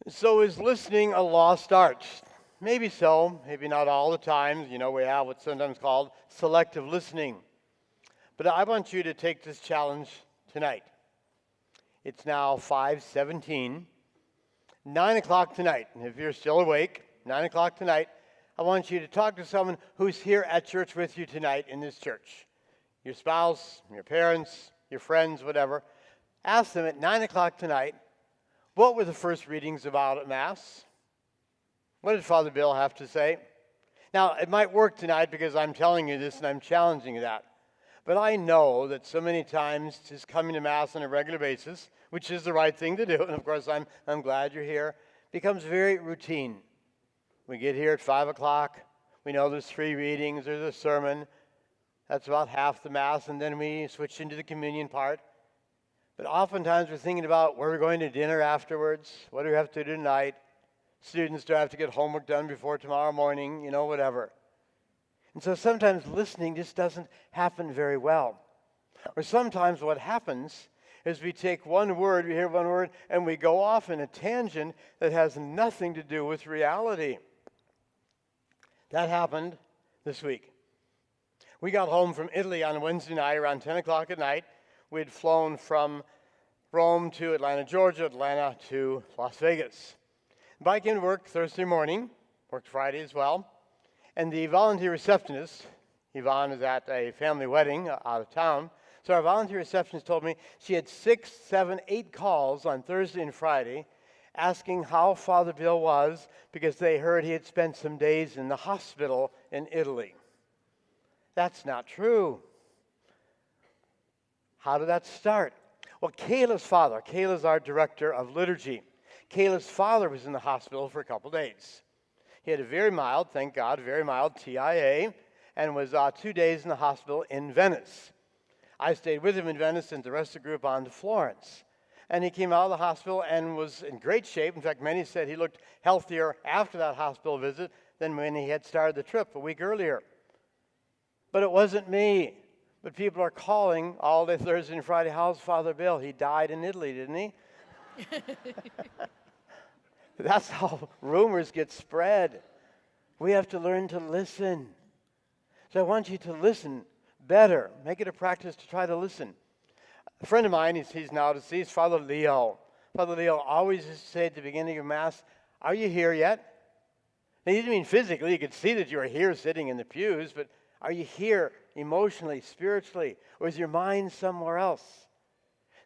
So is listening a lost art? Maybe so, maybe not all the time. We have what's sometimes called selective listening. But I want you to take this challenge tonight. It's now 5:17, 9 o'clock tonight. And if you're still awake, 9 o'clock tonight, I want you to talk to someone who's here at church with you tonight in this church. Your spouse, your parents, your friends, whatever. Ask them at 9 o'clock tonight, what were the first readings about at Mass? What did Father Bill have to say? Now, it might work tonight because I'm telling you this and I'm challenging that. But I know that so many times just coming to Mass on a regular basis, which is the right thing to do, and of course I'm glad you're here, becomes very routine. We get here at 5 o'clock. We know there's 3 readings. There's a sermon. That's about half the Mass, and then we switch into the communion part. But oftentimes we're thinking about where we're going to dinner afterwards. What do we have to do tonight? Students do have to get homework done before tomorrow morning, whatever. And so sometimes listening just doesn't happen very well. Or sometimes what happens is we take one word, we hear one word, and we go off in a tangent that has nothing to do with reality. That happened this week. We got home from Italy on Wednesday night around 10 o'clock at night. We'd flown from Rome to Atlanta, Georgia, Atlanta to Las Vegas. I came to work Thursday morning, worked Friday as well, and the volunteer receptionist, Yvonne, is at a family wedding out of town, so our volunteer receptionist told me she had 6, 7, 8 calls on Thursday and Friday asking how Father Bill was because they heard he had spent some days in the hospital in Italy. That's not true. How did that start? Well, Kayla's father, Kayla's our director of liturgy. Kayla's father was in the hospital for a couple days. He had a very mild, thank God, very mild TIA, and was 2 days in the hospital in Venice. I stayed with him in Venice and the rest of the group on to Florence. And he came out of the hospital and was in great shape. In fact, many said he looked healthier after that hospital visit than when he had started the trip a week earlier. But it wasn't me. But people are calling all day Thursday and Friday, how's Father Bill? He died in Italy, didn't he? That's how rumors get spread. We have to learn to listen. So I want you to listen better. Make it a practice to try to listen. A friend of mine, he's now deceased, Father Leo. Father Leo always used to say at the beginning of Mass, are you here yet? And he didn't mean physically. You could see that you were here sitting in the pews, but are you here emotionally, spiritually, or is your mind somewhere else?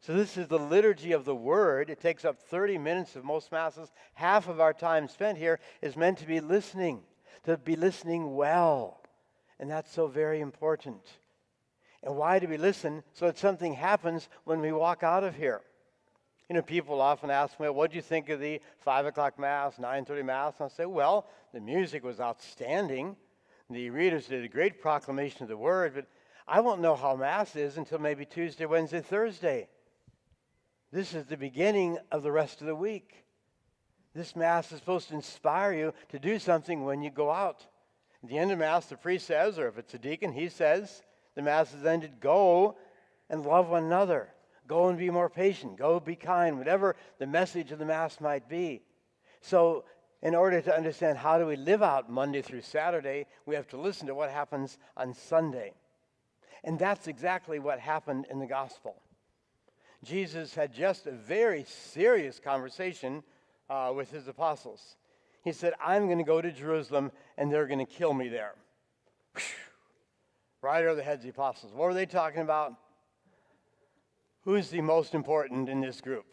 So this is the liturgy of the Word. It takes up 30 minutes of most Masses. Half of our time spent here is meant to be listening well. And that's so very important. And why do we listen? So that something happens when we walk out of here. People often ask me, what do you think of the 5 o'clock Mass, 9:30 Mass? And I'll say, well, the music was outstanding. The readers did a great proclamation of the Word, but I won't know how Mass is until maybe Tuesday, Wednesday, Thursday. This is the beginning of the rest of the week. This Mass is supposed to inspire you to do something when you go out. At the end of Mass, the priest says, or if it's a deacon, he says, the Mass is ended, go and love one another. Go and be more patient. Go be kind, whatever the message of the Mass might be. So in order to understand how do we live out Monday through Saturday, we have to listen to what happens on Sunday. And that's exactly what happened in the gospel. Jesus had just a very serious conversation with his apostles. He said, I'm going to go to Jerusalem and they're going to kill me there. Right over the heads of the apostles. What were they talking about? Who's the most important in this group?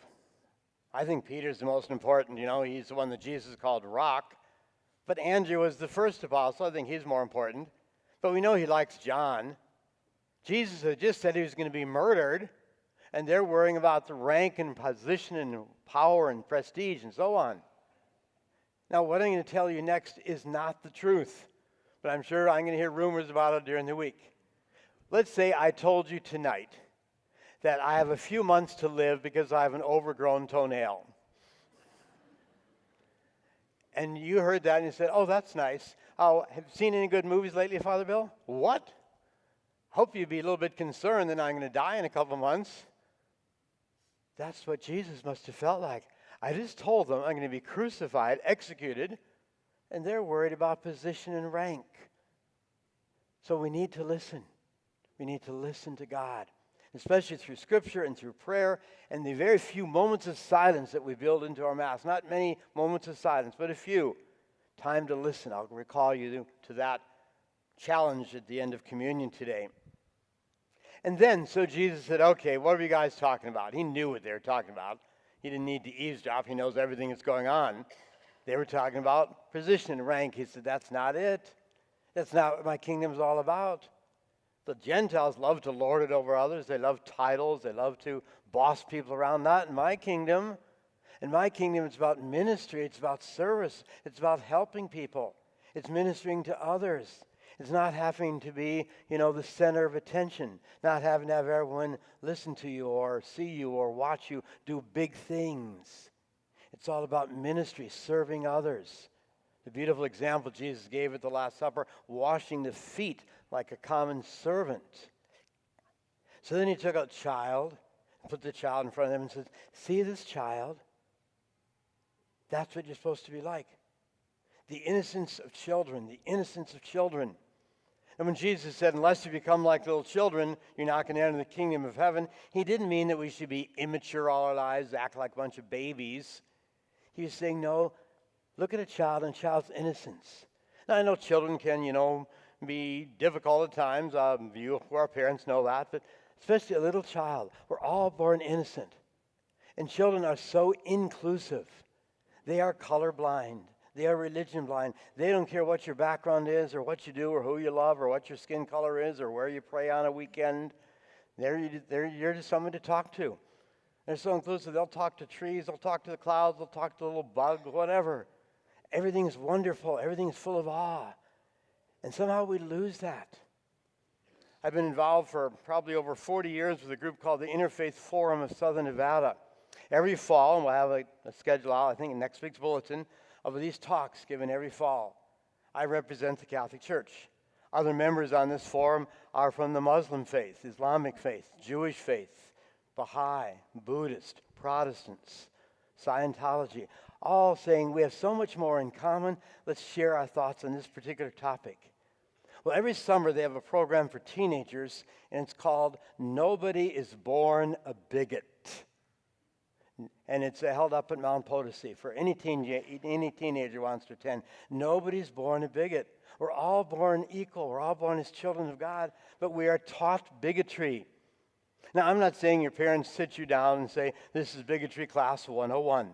I think Peter's the most important. He's the one that Jesus called Rock. But Andrew was the first apostle. I think he's more important. But we know he likes John. Jesus had just said he was going to be murdered. And they're worrying about the rank and position and power and prestige and so on. Now, what I'm going to tell you next is not the truth. But I'm sure I'm going to hear rumors about it during the week. Let's say I told you tonight that I have a few months to live because I have an overgrown toenail. And you heard that and you said, oh, that's nice. Oh, have you seen any good movies lately, Father Bill? What? Hope you'd be a little bit concerned that I'm going to die in a couple months. That's what Jesus must have felt like. I just told them I'm going to be crucified, executed, and they're worried about position and rank. So we need to listen. We need to listen to God, especially through Scripture and through prayer and the very few moments of silence that we build into our Mass. Not many moments of silence, but a few. Time to listen. I'll recall you to that challenge at the end of communion today. And then, so Jesus said, okay, what are you guys talking about? He knew what they were talking about. He didn't need to eavesdrop. He knows everything that's going on. They were talking about position and rank. He said, that's not it. That's not what my kingdom's all about. The Gentiles love to lord it over others. They love titles. They love to boss people around. Not in my kingdom. In my kingdom, it's about ministry. It's about service. It's about helping people. It's ministering to others. It's not having to be, the center of attention. Not having to have everyone listen to you or see you or watch you do big things. It's all about ministry, serving others. The beautiful example Jesus gave at the Last Supper, washing the feet like a common servant. So then he took a child, and put the child in front of them and said, see this child? That's what you're supposed to be like. The innocence of children, the innocence of children. And when Jesus said, unless you become like little children, you're not going to enter the kingdom of heaven, he didn't mean that we should be immature all our lives, act like a bunch of babies. He was saying, no, look at a child and a child's innocence. Now, I know children can, be difficult at times. You who are parents know that, but especially a little child. We're all born innocent. And children are so inclusive. They are colorblind. They are religion blind. They don't care what your background is or what you do or who you love or what your skin color is or where you pray on a weekend. You're just someone to talk to. They're so inclusive. They'll talk to trees. They'll talk to the clouds. They'll talk to a little bug, whatever. Everything's wonderful. Everything's full of awe. And somehow we lose that. I've been involved for probably over 40 years with a group called the Interfaith Forum of Southern Nevada. Every fall, and we'll have a schedule out, I think, in next week's bulletin, of these talks given every fall. I represent the Catholic Church. Other members on this forum are from the Muslim faith, Islamic faith, Jewish faith, Baha'i, Buddhist, Protestants, Scientology, all saying we have so much more in common. Let's share our thoughts on this particular topic. Well, every summer they have a program for teenagers, and it's called Nobody is Born a Bigot. And it's held up at Mount Potosi for any teenager wants to attend. Nobody's born a bigot. We're all born equal. We're all born as children of God, but we are taught bigotry. Now, I'm not saying your parents sit you down and say, this is bigotry class 101.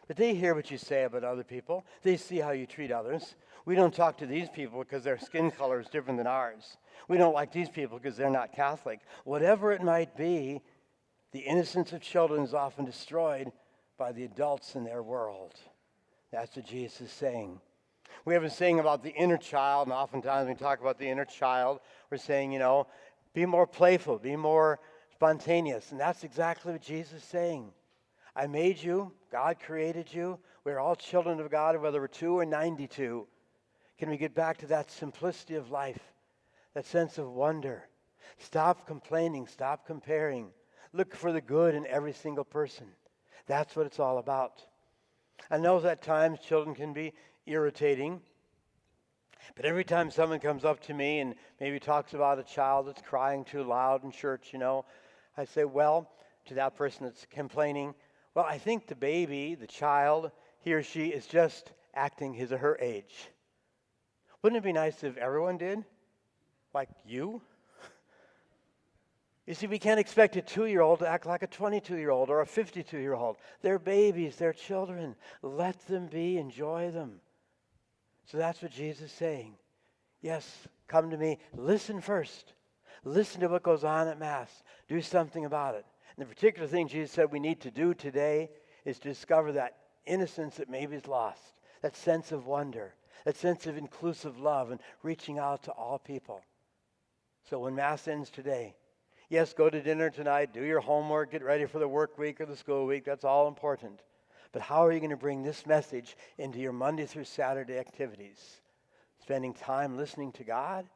But they hear what you say about other people. They see how you treat others. We don't talk to these people because their skin color is different than ours. We don't like these people because they're not Catholic. Whatever it might be, the innocence of children is often destroyed by the adults in their world. That's what Jesus is saying. We have a saying about the inner child, and oftentimes when we talk about the inner child, we're saying, be more playful, be more spontaneous. And that's exactly what Jesus is saying. I made you, God created you, we're all children of God, whether we're 2 or 92. Can we get back to that simplicity of life, that sense of wonder? Stop complaining, stop comparing. Look for the good in every single person. That's what it's all about. I know that at times children can be irritating, but every time someone comes up to me and maybe talks about a child that's crying too loud in church, I say, well, to that person that's complaining, well, I think the baby, the child, he or she is just acting his or her age. Wouldn't it be nice if everyone did? Like you? You see, we can't expect a 2-year-old to act like a 22-year-old or a 52-year-old. They're babies, they're children. Let them be, enjoy them. So that's what Jesus is saying. Yes, come to me. Listen first. Listen to what goes on at Mass. Do something about it. And the particular thing Jesus said we need to do today is to discover that innocence that maybe is lost, that sense of wonder, that sense of inclusive love and reaching out to all people. So when Mass ends today, yes, go to dinner tonight, do your homework, get ready for the work week or the school week. That's all important. But how are you going to bring this message into your Monday through Saturday activities? Spending time listening to God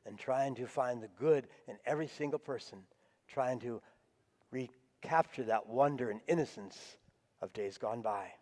and trying to find the good in every single person, trying to recapture that wonder and innocence of days gone by.